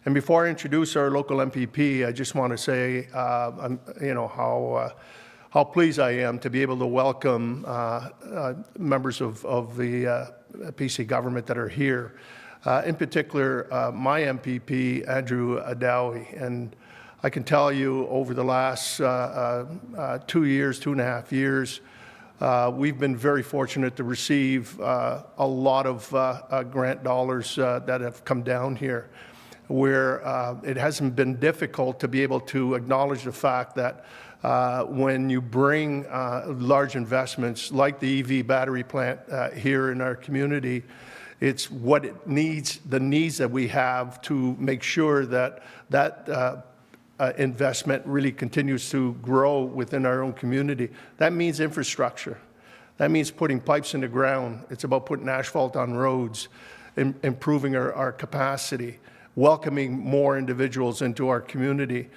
And before I introduce our local MPP, I just want to say, how pleased I am to be able to welcome members of the PC government that are here. In particular, my MPP, Andrew Dowie. And I can tell you over the last 2.5 years, we've been very fortunate to receive a lot of grant dollars that have come down here, where it hasn't been difficult to be able to acknowledge the fact that when you bring large investments like the EV battery plant here in our community, it's what it needs, the needs that we have to make sure that investment really continues to grow within our own community. That means infrastructure. That means putting pipes in the ground. It's about putting asphalt on roads, improving our capacity, welcoming more individuals into our community.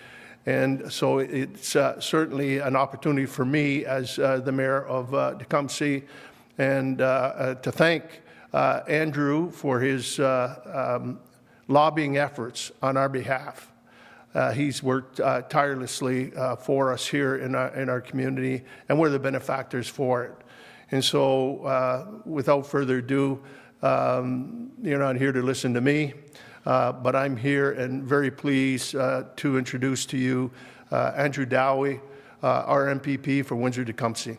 And so it's certainly an opportunity for me as the mayor of Tecumseh, and to thank Andrew for his lobbying efforts on our behalf. He's worked tirelessly for us here in our community, and we're the benefactors for it. And so without further ado, you're not here to listen to me, but I'm here and very pleased to introduce to you Andrew Dowie, our MPP for Windsor-Tecumseh.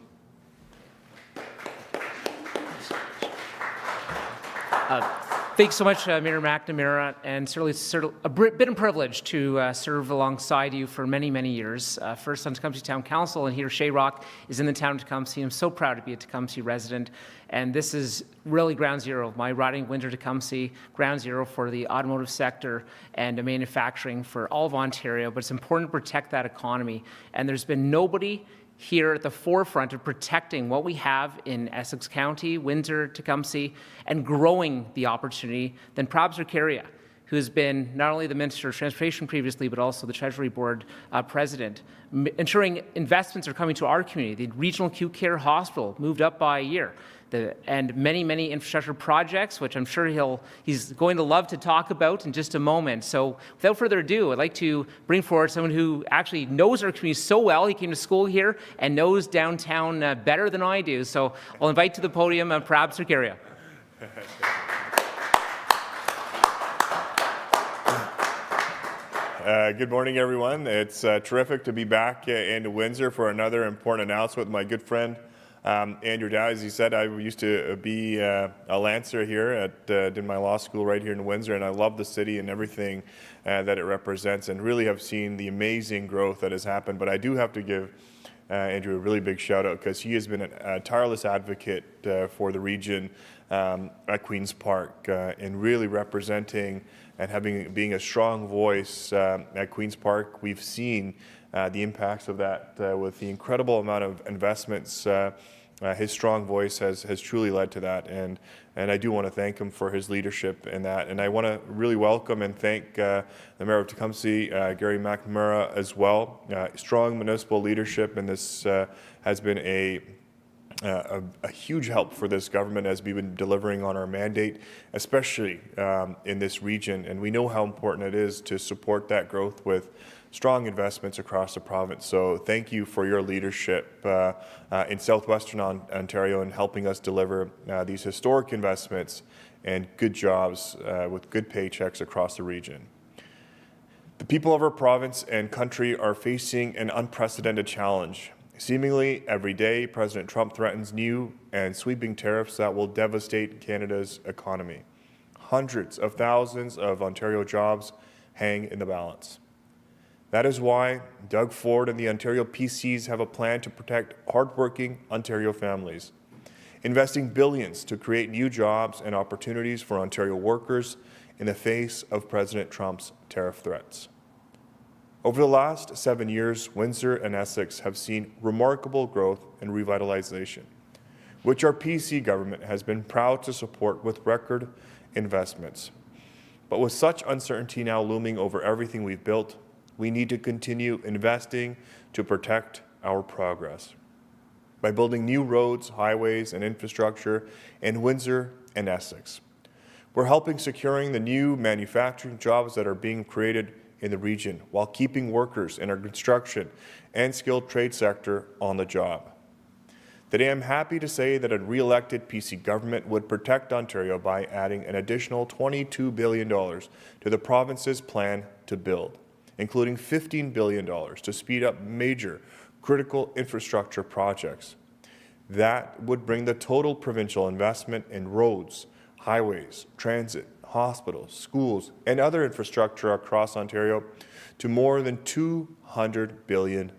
Thanks so much, Mayor McNamara, and certainly it's a bit of a privilege to serve alongside you for many, many years. First on Tecumseh Town Council, and here Shayrock is in the town of Tecumseh. I'm so proud to be a Tecumseh resident, and this is really ground zero. My riding Windsor-Tecumseh, ground zero for the automotive sector and manufacturing for all of Ontario, but it's important to protect that economy, and there's been nobody here at the forefront of protecting what we have in Essex County, Windsor, Tecumseh, and growing the opportunity than Prabmeet Sarkaria, who has been not only the Minister of Transportation previously, but also the Treasury Board President, ensuring investments are coming to our community. The Regional Acute Care Hospital moved up by a year, and many, many infrastructure projects, which I'm sure he's going to love to talk about in just a moment. So without further ado, I'd like to bring forward someone who actually knows our community so well. He came to school here and knows downtown better than I do. So I'll invite to the podium Prabmeet Sarkaria. Good morning, everyone. It's terrific to be back in Windsor for another important announcement with my good friend Andrew Dowie. As he said, I used to be a Lancer here did my law school right here in Windsor, and I love the city and everything that it represents, and really have seen the amazing growth that has happened. But I do have to give Andrew a really big shout out, because he has been a tireless advocate for the region at Queen's Park, in really representing and being a strong voice at Queen's Park. We've seen the impacts of that with the incredible amount of investments. His strong voice has truly led to that, and I do want to thank him for his leadership in that. And I want to really welcome and thank the Mayor of Tecumseh, Gary McNamara, as well. Strong municipal leadership, and this has been a huge help for this government as we've been delivering on our mandate, especially in this region. And we know how important it is to support that growth with strong investments across the province. So thank you for your leadership in southwestern Ontario and helping us deliver these historic investments and good jobs with good paychecks across the region. The people of our province and country are facing an unprecedented challenge. Seemingly every day, President Trump threatens new and sweeping tariffs that will devastate Canada's economy. Hundreds of thousands of Ontario jobs hang in the balance. That is why Doug Ford and the Ontario PCs have a plan to protect hardworking Ontario families, investing billions to create new jobs and opportunities for Ontario workers in the face of President Trump's tariff threats. Over the last 7 years, Windsor and Essex have seen remarkable growth and revitalization, which our PC government has been proud to support with record investments. But with such uncertainty now looming over everything we've built, we need to continue investing to protect our progress by building new roads, highways, and infrastructure in Windsor and Essex. We're helping securing the new manufacturing jobs that are being created in the region while keeping workers in our construction and skilled trade sector on the job. Today, I'm happy to say that a re-elected PC government would protect Ontario by adding an additional $22 billion to the province's plan to build, including $15 billion to speed up major critical infrastructure projects. That would bring the total provincial investment in roads, highways, transit, hospitals, schools, and other infrastructure across Ontario to more than $200 billion.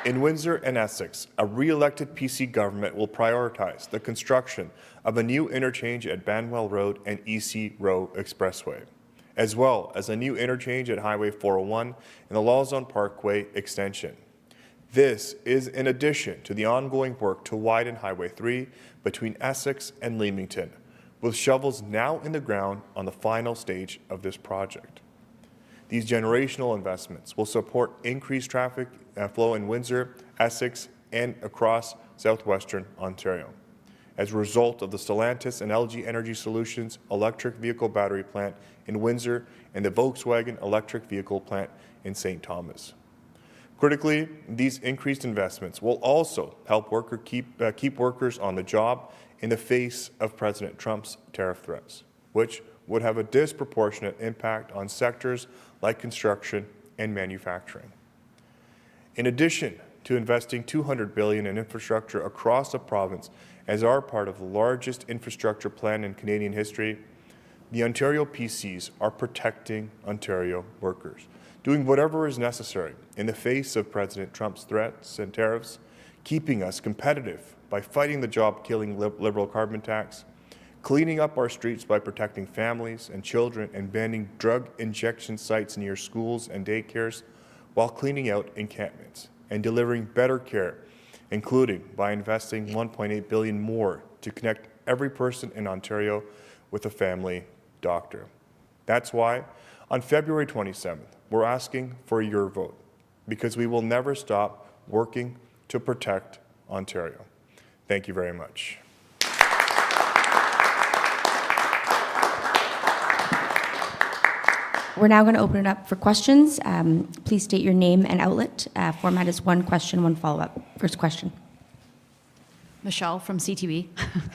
In Windsor and Essex, a re-elected PC government will prioritize the construction of a new interchange at Banwell Road and EC Row Expressway, as well as a new interchange at Highway 401 and the Lawzone Parkway extension. This is in addition to the ongoing work to widen Highway 3 between Essex and Leamington, with shovels now in the ground on the final stage of this project. These generational investments will support increased traffic flow in Windsor, Essex, and across southwestern Ontario as a result of the Stellantis and LG Energy Solutions electric vehicle battery plant in Windsor and the Volkswagen electric vehicle plant in St. Thomas. Critically, these increased investments will also help keep workers on the job in the face of President Trump's tariff threats, which would have a disproportionate impact on sectors like construction and manufacturing. In addition to investing $200 billion in infrastructure across the province as our part of the largest infrastructure plan in Canadian history, the Ontario PCs are protecting Ontario workers, doing whatever is necessary in the face of President Trump's threats and tariffs, keeping us competitive by fighting the job-killing Liberal carbon tax, cleaning up our streets by protecting families and children and banning drug injection sites near schools and daycares, while cleaning out encampments and delivering better care, including by investing $1.8 billion more to connect every person in Ontario with a family doctor. That's why on February 27th, we're asking for your vote, because we will never stop working to protect Ontario. Thank you very much. We're now going to open it up for questions. Please state your name and outlet. Format is one question, one follow-up. First question. Michelle from CTV.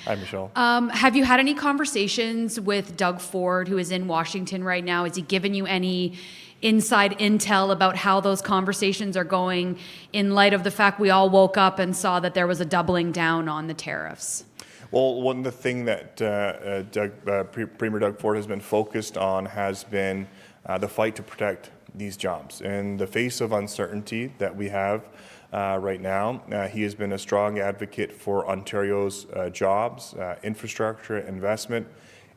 Hi, Michelle. Have you had any conversations with Doug Ford, who is in Washington right now? Has he given you any inside intel about how those conversations are going in light of the fact we all woke up and saw that there was a doubling down on the tariffs? Well, one of the things that Premier Doug Ford has been focused on has been the fight to protect these jobs. In the face of uncertainty that we have right now, he has been a strong advocate for Ontario's jobs, infrastructure, investment,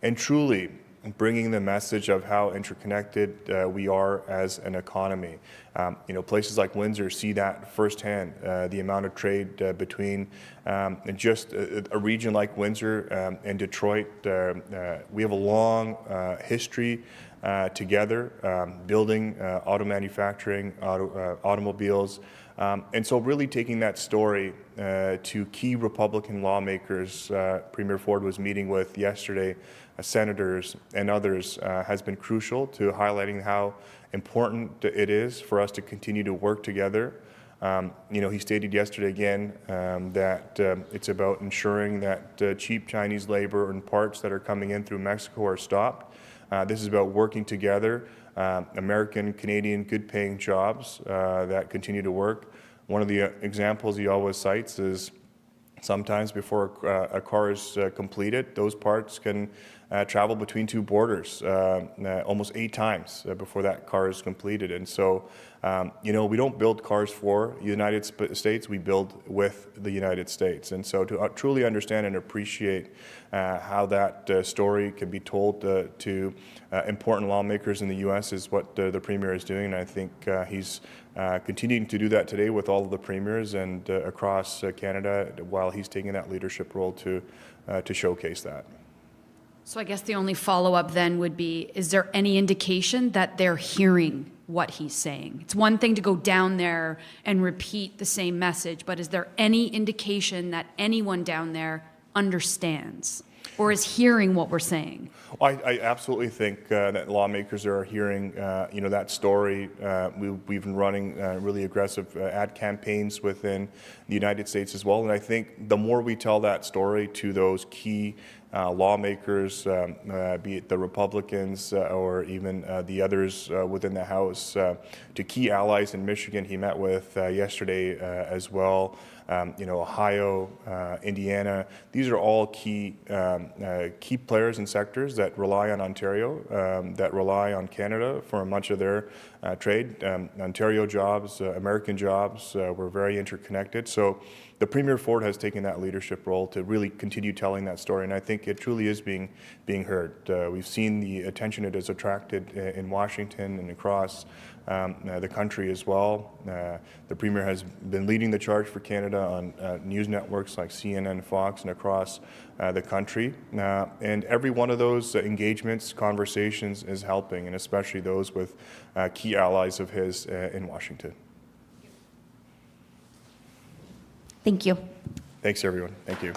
and truly bringing the message of how interconnected we are as an economy. Places like Windsor see that firsthand, the amount of trade between just a region like Windsor and Detroit. We have a long history together, building auto manufacturing, automobiles, and so really taking that story to key Republican lawmakers Premier Ford was meeting with yesterday, senators and others, has been crucial to highlighting how important it is for us to continue to work together. He stated yesterday again that it's about ensuring that cheap Chinese labor and parts that are coming in through Mexico are stopped. This is about working together, American, Canadian, good-paying jobs that continue to work. One of the examples he always cites is sometimes before a car is completed, those parts can travel between two borders almost 8 times before that car is completed. And so, we don't build cars for the United States, we build with the United States. And so to truly understand and appreciate how that story can be told to important lawmakers in the U.S. is what the Premier is doing. And I think he's continuing to do that today with all of the premiers and across Canada while he's taking that leadership role to showcase that. So I guess the only follow-up then would be, is there any indication that they're hearing what he's saying. It's one thing to go down there and repeat the same message, but is there any indication that anyone down there understands or is hearing what we're saying? Well, I absolutely think that lawmakers are hearing, that story. We've been running really aggressive ad campaigns within the United States as well, and I think the more we tell that story to those key lawmakers, be it the Republicans or even the others within the House, to key allies in Michigan he met with yesterday as well, Ohio, Indiana. These are all key players and sectors that rely on Ontario, that rely on Canada for much of their trade. Ontario jobs, American jobs, we're very interconnected. So the Premier Ford has taken that leadership role to really continue telling that story, and I think it truly is being heard. We've seen the attention it has attracted in Washington and across the country as well. The Premier has been leading the charge for Canada on news networks like CNN, Fox, and across the country. And every one of those engagements, conversations is helping, and especially those with key allies of his in Washington. Thank you. Thanks, everyone. Thank you.